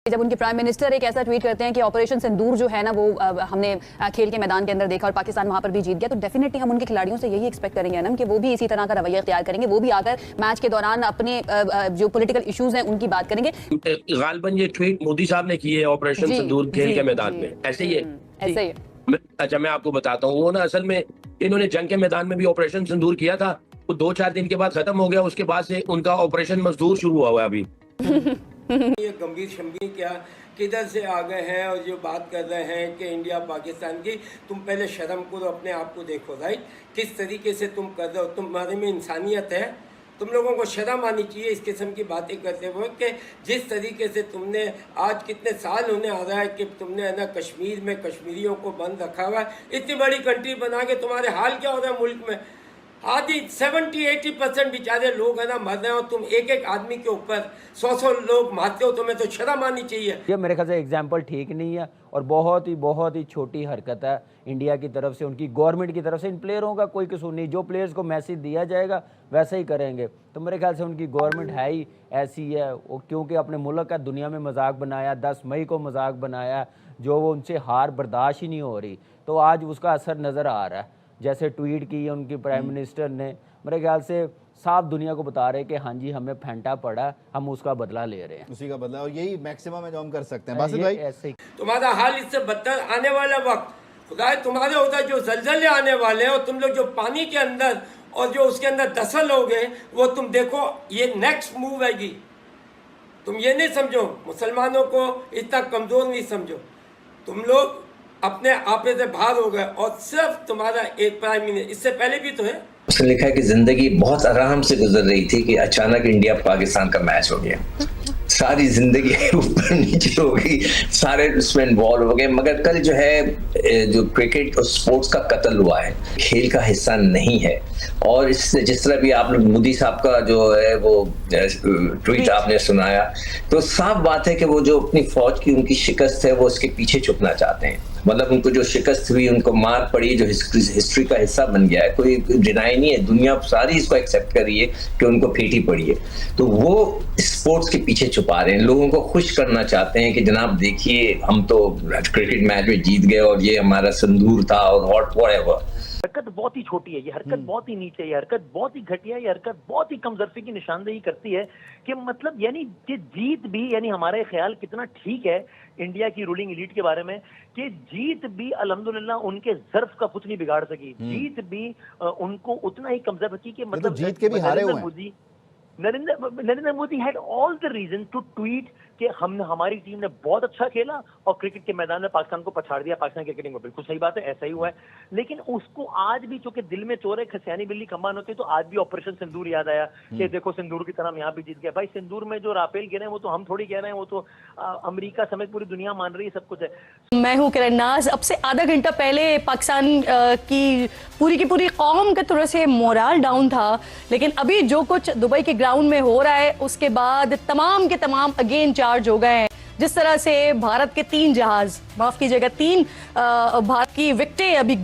जब उनके prime minister एक ऐसा ट्वीट करते हैं कि ऑपरेशन सिंदूर जो है ना वो हमने खेल के मैदान के अंदर देखा और पाकिस्तान वहां पर भी जीत गया, तो डेफिनेटली हम उनके खिलाड़ियों से यही एक्सपेक्ट करेंगे ना कि वो भी इसी तरह का रवैया इख्तियार करेंगे, वो भी आकर मैच के दौरान अपने जो पॉलिटिकल इश्यूज हैं उनकी बात करेंगे। गालिबन ये ट्वीट मोदी साहब ने की है ऑपरेशन सिंदूर खेल के मैदान में, ऐसे ही है। ऐसे ही है। अच्छा, मैं आपको बताता हूँ, वो ना असल में इन्होंने जंग के मैदान में भी ऑपरेशन सिंदूर किया था, वो 2-4 दिन के बाद खत्म हो गया, उसके बाद से उनका ऑपरेशन मजदूर शुरू हुआ है अभी। ये गंभीर शम्भीर क्या किधर से आ गए हैं और जो बात कर रहे हैं कि इंडिया पाकिस्तान की, तुम पहले शर्म करो, अपने आप को देखो, राइट? किस तरीके से तुम कर रहे हो, तुम्हारे में इंसानियत है? तुम लोगों को शर्म आनी चाहिए इस किस्म की बातें करते हुए कि जिस तरीके से तुमने आज कितने साल होने आ रहा है कि तुमने है ना कश्मीर में कश्मीरियों को बंद रखा हुआ है, इतनी बड़ी कंट्री बना के तुम्हारे हाल क्या हो रहा है मुल्क में? आधी 70-80% बेचारे लोग है ना मर रहे हो, तुम एक एक आदमी के ऊपर 100 लोग मारते हो, तुम्हें तो शर्म आनी चाहिए। ये मेरे ख्याल से एग्जाम्पल ठीक नहीं है और बहुत ही छोटी हरकत है इंडिया की तरफ से, उनकी गवर्नमेंट की तरफ से। इन प्लेयरों का कोई कसूर नहीं, जो प्लेयर्स को मैसेज दिया जाएगा वैसा ही करेंगे। तो मेरे ख्याल से उनकी गवर्नमेंट है ही ऐसी है, वो क्योंकि अपने मुल्क का दुनिया में मजाक बनाया, 10 मई को मजाक बनाया, जो वो उनसे हार बर्दाश्त ही नहीं हो रही, तो आज उसका असर नज़र आ रहा है। जैसे ट्वीट की है उनकी प्राइम मिनिस्टर ने, मेरे ख्याल से साफ दुनिया को बता रहे कि हाँ जी हमें फेंटा पड़ा, हम उसका बदला ले रहे हैं, उसी का बदला, और यही मैक्सिमम है जो हम कर सकते हैं। बासित भाई, ऐसे ही तुम्हारा हाल इससे बदतर आने वाला वक्त खुदा तुम्हारे होता है, जो जलजले आने वाले हैं, और तुम लोग जो पानी के अंदर और जो उसके अंदर दसल हो गए, वो तुम देखो, ये नेक्स्ट मूव आएगी। तुम ये नहीं समझो, मुसलमानों को इतना कमजोर नहीं समझो, तुम लोग अपने आपे से बाहर हो गए, और सिर्फ तुम्हारा एक प्राइम मिनिस्टर, इससे पहले भी तो है। उसने लिखा है कि जिंदगी बहुत आराम से गुजर रही थी कि अचानक इंडिया पाकिस्तान का मैच हो गया, सारी जिंदगी ऊपर नीचे हो गई, सारे उसमें इन्वॉल्व हो गए। मगर कल जो है जो क्रिकेट और स्पोर्ट्स का कत्ल हुआ है, खेल का हिस्सा नहीं है। और इससे जिस तरह भी आप लोग मोदी साहब का जो है वो ट्वीट आपने सुनाया, तो साफ बात है कि वो जो अपनी फौज की उनकी शिकस्त है वो उसके पीछे छुपना चाहते हैं। मतलब उनको जो शिकस्त हुई, उनको मार पड़ी, जो हिस्ट्री का हिस्सा बन गया है, कोई डिनाई नहीं है, दुनिया सारी इसको एक्सेप्ट कर रही है कि उनको फेटी पड़ी है। तो वो स्पोर्ट्स के पीछे छुपा रहे हैं, लोगों को खुश करना चाहते हैं कि जनाब देखिए हम तो क्रिकेट मैच में जीत गए और ये हमारा संदूर था और व्हाटएवर। हरकत बहुत ही छोटी है, ये हरकत बहुत ही नीचे है, ये हरकत बहुत ही घटिया है, ये हरकत बहुत ही कमजोरी की निशानदेही करती है कि मतलब यानी कि जीत भी, यानी हमारा ख्याल कितना ठीक है इंडिया की रूलिंग एलीट के बारे में कि जीत भी अल्हम्दुलिल्लाह उनके ज़र्फ का कुछ नहीं बिगाड़ सकी, जीत भी उनको उतना ही कमजोर रखी कि मतलब तो जीत के भी हारे हुए हैं। Narendra Modi had all the reason to tweet कि हमारी टीम ने बहुत अच्छा खेला और क्रिकेट के मैदान में पाकिस्तान को पछाड़ दिया, पाकिस्तान क्रिकेटिंग में। बिल्कुल सही बात है, ऐसा ही हुआ है। लेकिन उसको आज भी चूंकि दिल में चोर है, खसियानी बिल्ली कमान होती है, तो आज भी ऑपरेशन सिंदूर याद आया कि देखो सिंदूर की तरह हम यहाँ भी जीत गए। भाई सिंदूर में जो राफेल गिरे हैं वो तो हम थोड़ी कह रहे हैं, वो तो अमेरिका समेत पूरी दुनिया मान रही है, सब कुछ है। मैं हूं किरण नाज। अब से आधा घंटा पहले पाकिस्तान की पूरी कौम का थोड़ा से मोरल डाउन था, लेकिन अभी जो कुछ दुबई के ग्राउंड में हो रहा है उसके बाद तमाम के तमाम अगेन चार्ज हो गए हैं। जिस तरह से भारत के 3 जहाज, माफ कीजिएगा 3 भारत की विकेटें अभी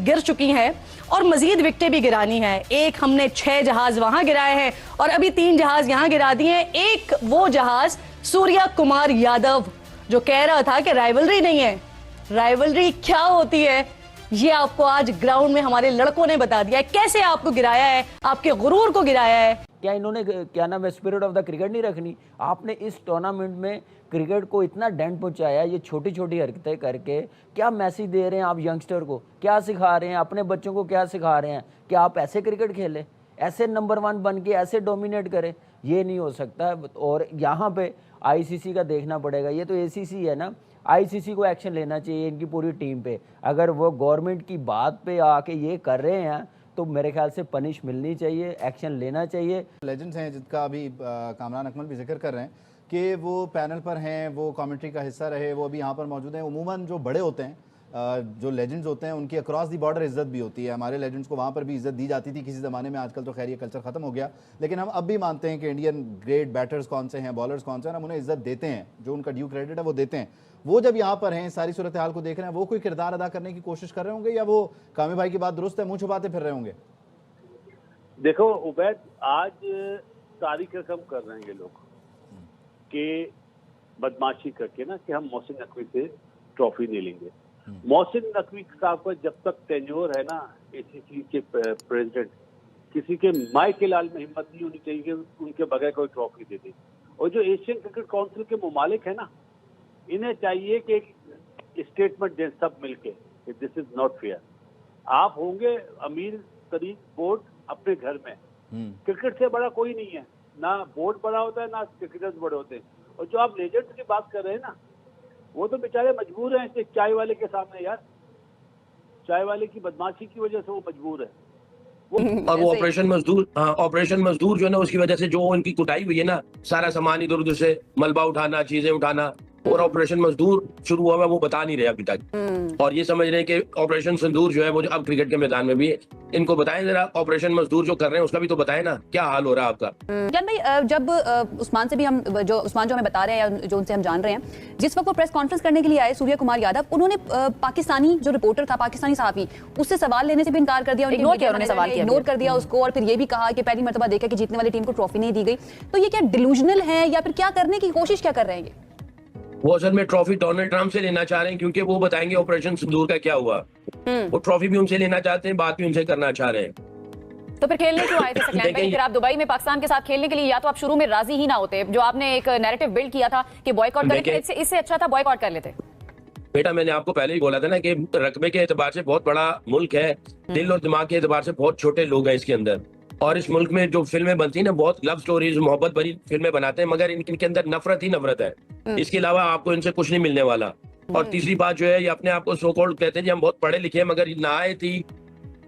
गिर चुकी हैं और मजीद विकेटें भी गिरानी है। एक हमने 6 जहाज वहां गिराए हैं और अभी 3 जहाज यहां गिरा दिए हैं। एक वो जहाज सूर्या कुमार यादव जो कह रहा था कि राइवलरी नहीं है, राइवलरी क्या होती है ये आपको आज ग्राउंड में हमारे लड़कों ने बता दिया है। कैसे आपको गिराया है, आपके गुरूर को गिराया है। क्या इन्होंने क्या नाम है स्पिरिट ऑफ द क्रिकेट नहीं रखनी? आपने इस टूर्नामेंट में क्रिकेट को इतना डेंट पहुंचाया, ये छोटी छोटी हरकतें करके क्या मैसेज दे रहे हैं आप यंगस्टर को? क्या सिखा रहे हैं अपने बच्चों को? क्या सिखा रहे हैं कि आप ऐसे क्रिकेट खेलें, ऐसे नंबर 1 बन के ऐसे डोमिनेट करें? ये नहीं हो सकता। और यहाँ पे आईसीसी का देखना पड़ेगा, ये तो एसीसी है ना, आईसीसी को एक्शन लेना चाहिए इनकी पूरी टीम पे। अगर वो गवर्नमेंट की बात पे आके ये कर रहे हैं तो मेरे ख्याल से पनिश मिलनी चाहिए, एक्शन लेना चाहिए। लेजेंड्स हैं जिनका अभी कामरान अकमल भी जिक्र कर रहे हैं कि वो पैनल पर हैं, वो कमेंट्री का हिस्सा रहे, वो अभी यहाँ पर मौजूद हैं। उमूमन जो बड़े होते हैं, जो लेजेंड्स होते हैं, उनकी अक्रॉस दी बॉर्डर इज्जत भी होती है। हमारे लेजेंड्स को वहाँ पर भी इज्जत दी जाती थी किसी ज़माने में, आजकल तो खैर ये कल्चर ख़त्म हो गया। लेकिन हम अब भी मानते हैं कि इंडियन ग्रेट बैटर्स कौन से हैं, बॉलर्स कौन से हैं, हम उन्हें इज्जत देते हैं, जो उनका ड्यू क्रेडिट है वो देते हैं। वो जब यहाँ पर हैं, सारी सूरत हाल को देख रहे हैं, वो कोई किरदार अदा करने की कोशिश कर रहे होंगे या वो कामी भाई की बात दुरुस्त है, मुँह छुपाते फिर रहे होंगे? देखो उबैद, आज तारीख रकम कर रहे हैं ये लोग कि बदमाशी करके ना कि हम मोहसिन नकवी से ट्रॉफी नहीं लेंगे। मोहसिन नकवी साहब का जब तक टेन्योर है ना ACC के प्रेसिडेंट, किसी के माई के लाल में हिम्मत नहीं होनी चाहिए कि उनके बगैर कोई ट्रॉफी दे दे। और जो एशियन क्रिकेट काउंसिल के मुमालिक है ना, इन्हें चाहिए कि एक स्टेटमेंट दें सब मिलके, दिस इज नॉट फेयर। आप होंगे अमीर तरीन बोर्ड अपने घर में, क्रिकेट से बड़ा कोई नहीं है, ना बोर्ड बड़ा होता है ना क्रिकेटर्स बड़े होते हैं। और जो आप लेजेंड्स की बात कर रहे हैं ना, वो तो बेचारे मजबूर हैं इस चाय वाले के सामने यार, चाय वाले की बदमाशी की वजह से वो मजबूर है। और वो ऑपरेशन मजदूर जो है ना, उसकी वजह से जो उनकी कुटाई हुई है ना, सारा सामान इधर उधर से मलबा उठाना, चीजें उठाना, और ऑपरेशन मजदूर शुरू हुआ है वो बता नहीं रहे अभी तक। और ये समझ रहे हैं कि ऑपरेशन सिंदूर जो है वो अब क्रिकेट के मैदान में भी है। इनको बताएं जरा, ऑपरेशन मजदूर जो कर रहे हैं उसका भी तो बताएं ना, क्या हाल हो रहा है आपका। जान भाई, जब उस्मान से भी हम जो हमें बता रहे हैं या जो उनसे हम जान रहे हैं, जिस वक्त वो प्रेस कॉन्फ्रेंस करने के लिए आए सूर्य कुमार यादव, उन्होंने पाकिस्तानी जो रिपोर्टर था, पाकिस्तानी सहाफी, उससे सवाल लेने से भी इनकार कर दिया, इग्नोर कर दिया उसको, और फिर ये भी कहा कि पहली मर्तबा देखा कि जीतने वाली टीम को ट्रॉफी नहीं दी गई। तो ये क्या डिलूजनल है या फिर क्या करने की कोशिश क्या कर रहे हैं ये? वो असल में ट्रॉफी डोनाल्ड ट्रंप से लेना चाह रहे हैं, क्योंकि वो बताएंगे ऑपरेशन सिंदूर का क्या हुआ। वो ट्रॉफी भी उनसे लेना चाहते हैं, बात भी उनसे करना चाह रहे हैं। तो फिर खेलने क्यों आए थे सकलैन भाई? फिर आप दुबई में पाकिस्तान के साथ खेलने के लिए या तो आप शुरू में राजी ही ना होते, जो आपने एक नैरेटिव बिल्ड किया था कि बॉयकॉट करें, इससे अच्छा था बॉयकॉट कर लेते। बेटा, मैंने आपको पहले ही बोला था ना कि रकबे के एतबार से बहुत बड़ा मुल्क है, दिल और दिमाग के एतबार से बहुत छोटे लोग हैं इसके अंदर। और इस मुल्क में जो फिल्में बनती है ना, बहुत लव स्टोरीज, मोहब्बत भरी फिल्में बनाते हैं, मगर इनके अंदर नफरत ही नफरत है। इसके अलावा आपको इनसे कुछ नहीं मिलने वाला। और तीसरी बात जो है, ये अपने आप को सो कॉल्ड कहते हैं कि हम बहुत पढ़े लिखे हैं, मगर ना आए थी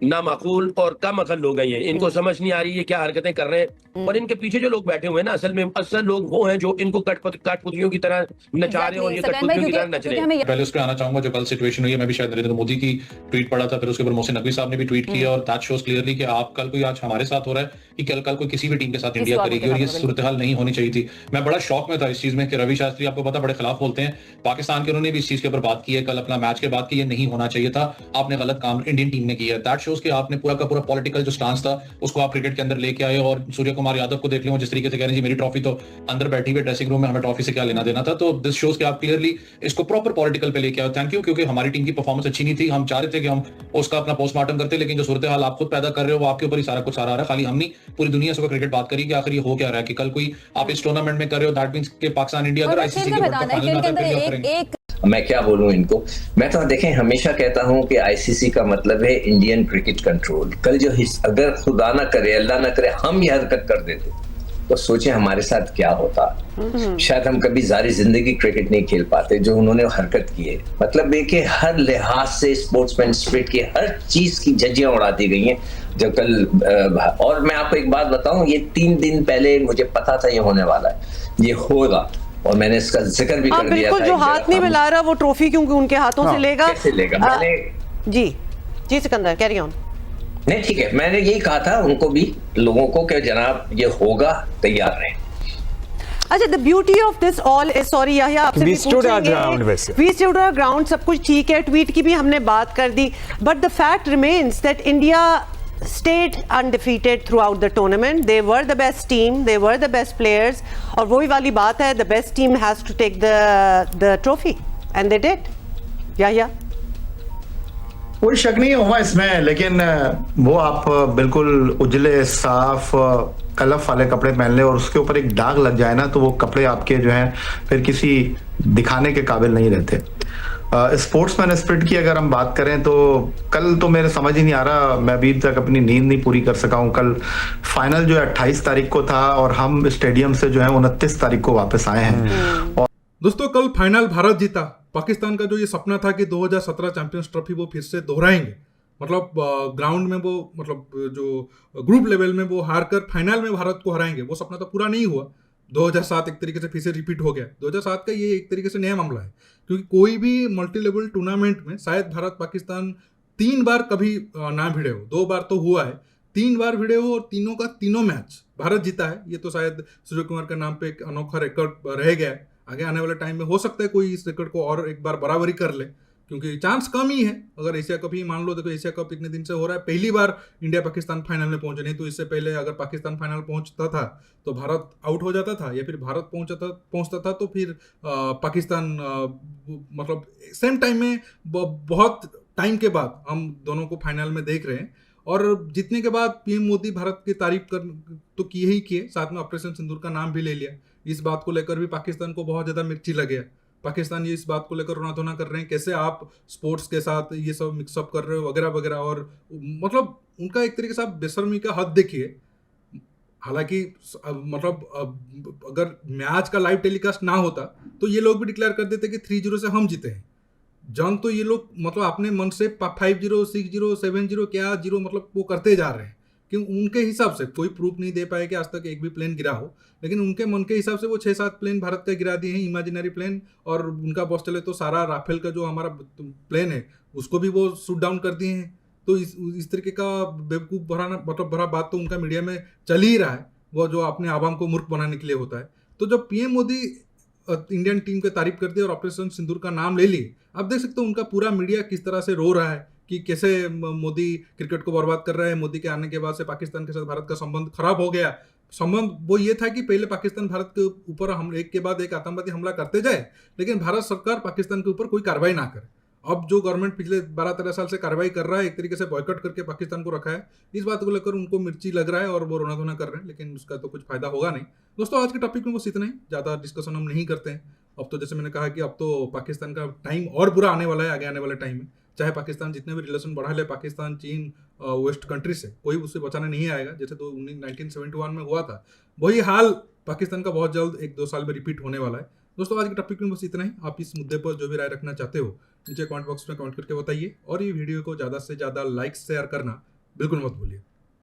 ना माकूल और कम अकल लोग हैं ये। इनको समझ नहीं आ रही ये क्या हरकतें कर रहे हैं। और इनके पीछे जो लोग बैठे हुए हैं ना, असल लोग वो हैं जो इनको कठपुतलियों की तरह नचा रहे हैं और ये कठपुतलियों की तरह नच रहे हैं। पहले उस पर आना चाहूंगा जो कल सिचुएशन हुई है। मैं भी शायद नरेंद्र मोदी की ट्वीट पढ़ा था, फिर उसके ऊपर मोहसिन नकवी साहब ने भी ट्वीट किया, और दैट शोज क्लियरली कि आप कल कोई आज हमारे साथ हो रहा है कि कल कोई किसी भी टीम के साथ इंडिया करेगी, और ये सूरत हाल नहीं होनी चाहिए थी। मैं बड़ा शौक में था इस चीज में कि रवि शास्त्री आपको पता बड़े खिलाफ बोलते हैं पाकिस्तान के, उन्होंने भी इस चीज के ऊपर बात की है कल अपना मैच के बाद कि ये नहीं होना चाहिए था, आपने गलत काम इंडियन टीम ने किया है। दैट शोज कि आपने पूरा का पूरा पॉलिटिकल जो स्टांस था उसको आप क्रिकेट के अंदर लेके आए। और सूर्य कुमार यादव को देख लो, जिस तरीके से कह रहे हैं जी मेरी ट्रॉफी तो अंदर बैठी हुई ड्रेसिंग रूम में, हमें ट्रॉफी से क्या लेना देना था। तो दिस शोज कि आप क्लियरली इसको प्रॉपर पॉलिटिकल पे लेके आए। थैंक यू, क्योंकि हमारी टीम की परफॉर्मेंस अच्छी नहीं थी। हम चाह रहे थे कि हम उसका अपना पोस्टमार्टम करते, लेकिन जो सूरत हाल आप खुद पैदा कर रहे हो वो आपके ऊपर ही सारा कुछ आ रहा है। खाली हम नहीं, पूरी दुनिया से क्रिकेट बात करी कि आखिर ये हो क्या रहा है कि कल कोई आप इस टूर्नामेंट में कर रहे हो, दैट मींस कि पाकिस्तान इंडिया अगर आईसीसी के फाइनल में करेंगे। मैं क्या बोलूं इनको, मैं तो देखें हमेशा कहता हूं कि आईसीसी का मतलब है इंडियन क्रिकेट कंट्रोल। कल जो अगर खुदा ना करे अल्लाह ना करे हम ये हरकत कर देते तो सोचे हमारे साथ क्या होता। शायद हम कभी सारी जिंदगी क्रिकेट नहीं खेल पाते जो उन्होंने हरकत की है। मतलब है कि हर लिहाज से स्पोर्ट्समैन स्पिरिट की हर चीज की जजियां उड़ा दी गई हैं जो कल। और मैं आपको एक बात बताऊं, ये 3 दिन पहले मुझे पता था ये होने वाला है, ये होगा, और मैंने इसका जिक्र भी कर दिया था। जो हाथ नहीं मिला रहा वो ट्रॉफी क्योंकि उनके हाथों से लेगा, कैसे लेगा? जी सिकंदर कैरी ऑन। नहीं ठीक है, मैंने यही कहा था उनको भी, लोगों को, कि जनाब ये होगा, तैयार रहें। अच्छा, the beauty of this all is, sorry Yahya आपसे भी पूछेंगे, we stood our ground, सब कुछ ठीक है, ट्वीट की भी हमने बात कर दी, but the fact remains that India stayed undefeated throughout the tournament. They were the best team, they were the best players, और वही वाली बात है, the best team has to take the trophy, and they did. Yahya कोई शक नहीं होगा इसमें, लेकिन वो आप बिल्कुल उजले साफ कलफ वाले कपड़े पहन ले और उसके ऊपर एक दाग लग जाए ना, तो वो कपड़े आपके जो हैं फिर किसी दिखाने के काबिल नहीं रहते। स्पोर्ट्समैन स्पिरिट की अगर हम बात करें तो कल तो मेरे समझ ही नहीं आ रहा, मैं अभी तक अपनी नींद नहीं पूरी कर सका हूं। कल फाइनल जो है 28 तारीख को था और हम स्टेडियम से जो है 29 तारीख को वापस आए हैं। और दोस्तों कल फाइनल भारत जीता। पाकिस्तान का जो ये सपना था कि 2017 चैंपियंस ट्रॉफी वो फिर से दोहराएंगे, मतलब ग्राउंड में वो, मतलब जो ग्रुप लेवल में वो हार कर फाइनल में भारत को हराएंगे, वो सपना तो पूरा नहीं हुआ। 2007 एक तरीके से फिर से रिपीट हो गया। 2007 का ये एक तरीके से नया मामला है, क्योंकि कोई भी मल्टी लेवल टूर्नामेंट में शायद भारत पाकिस्तान 3 बार कभी ना भिड़े हो। 2 बार तो हुआ है, 3 बार भिड़े हो और तीनों का तीनों मैच भारत जीता है। ये तो शायद सूर्य कुमार के नाम पे एक अनोखा रिकॉर्ड रह गया है। आगे आने वाले टाइम में हो सकता है कोई इस रिकॉर्ड को और एक बार बराबरी कर ले, क्योंकि चांस कम ही है। अगर एशिया कप ही मान लो, देखो एशिया कप इतने दिन से हो रहा है, पहली बार इंडिया पाकिस्तान फाइनल में पहुंचे, नहीं तो इससे पहले अगर पाकिस्तान फाइनल पहुंचता था तो भारत आउट हो जाता था, या फिर भारत पहुंचता था तो फिर पाकिस्तान मतलब सेम टाइम में बहुत टाइम के बाद हम दोनों को फाइनल में देख रहे हैं। और जीतने के बाद पीएम मोदी भारत की तारीफ कर तो किए ही किए, साथ में ऑपरेशन सिंदूर का नाम भी ले लिया। इस बात को लेकर भी पाकिस्तान को बहुत ज़्यादा मिर्ची लगे। पाकिस्तान ये इस बात को लेकर रोना धोना कर रहे हैं, कैसे आप स्पोर्ट्स के साथ ये सब मिक्सअप कर रहे हो वगैरह वगैरह। और मतलब उनका एक तरीके से आप बेशर्मी का हद देखिए। हालांकि मतलब अगर मैच का लाइव टेलीकास्ट ना होता तो ये लोग भी डिक्लेयर कर देते कि 3-0 से हम जीते हैं। जंग तो ये लोग मतलब अपने मन से 5-0, 6-0, 7-0 क्या 0 मतलब वो करते जा रहे हैं, क्योंकि उनके हिसाब से कोई प्रूफ नहीं दे पाए कि आज तक एक भी प्लेन गिरा हो, लेकिन उनके मन के हिसाब से वो 6-7 प्लेन भारत का गिरा दिए हैं, इमेजिनरी प्लेन। और उनका बॉस चले तो सारा राफेल का जो हमारा प्लेन है उसको भी वो शूट डाउन कर दिए हैं। तो इस तरीके का बेवकूफ़ भरा बात तो उनका मीडिया में चल ही रहा है, वो जो अपने आवाम को मूर्ख बनाने के लिए होता है। तो जब पीएम मोदी इंडियन टीम की तारीफ कर दी और ऑपरेशन सिंदूर का नाम ले लिए, आप देख सकते हो उनका पूरा मीडिया किस तरह से रो रहा है कि कैसे मोदी क्रिकेट को बर्बाद कर रहा है। मोदी के आने के बाद से पाकिस्तान के साथ भारत का संबंध खराब हो गया। संबंध वो ये था कि पहले पाकिस्तान भारत के ऊपर हम एक के बाद एक आतंकवादी हमला करते जाए, लेकिन भारत सरकार पाकिस्तान के ऊपर कोई कार्रवाई ना करे। अब जो गवर्नमेंट पिछले 12-13 साल से कार्रवाई कर रहा है, एक तरीके से बॉयकॉट करके पाकिस्तान को रखा है, इस बात को लेकर उनको मिर्ची लग रहा है और वो रोना धोना कर रहे हैं, लेकिन उसका तो कुछ फायदा होगा नहीं। दोस्तों आज के टॉपिक में बस इतना ही, ज़्यादा डिस्कशन हम नहीं करते हैं। अब तो जैसे मैंने कहा कि अब तो पाकिस्तान का टाइम और बुरा आने वाला है आगे आने वाले टाइम में। चाहे पाकिस्तान जितने भी रिलेशन बढ़ा ले पाकिस्तान, चीन, वेस्ट कंट्री से, कोई उससे बचाने नहीं आएगा। जैसे तो 1971 में हुआ था, वही हाल पाकिस्तान का बहुत जल्द 1-2 साल में रिपीट होने वाला है। दोस्तों आज के टॉपिक में बस इतना ही। आप इस मुद्दे पर जो भी राय रखना चाहते हो नीचे कमेंट बॉक्स में कमेंट करके बताइए, और ये वीडियो को ज़्यादा से ज़्यादा लाइक शेयर करना बिल्कुल मत भूलिए।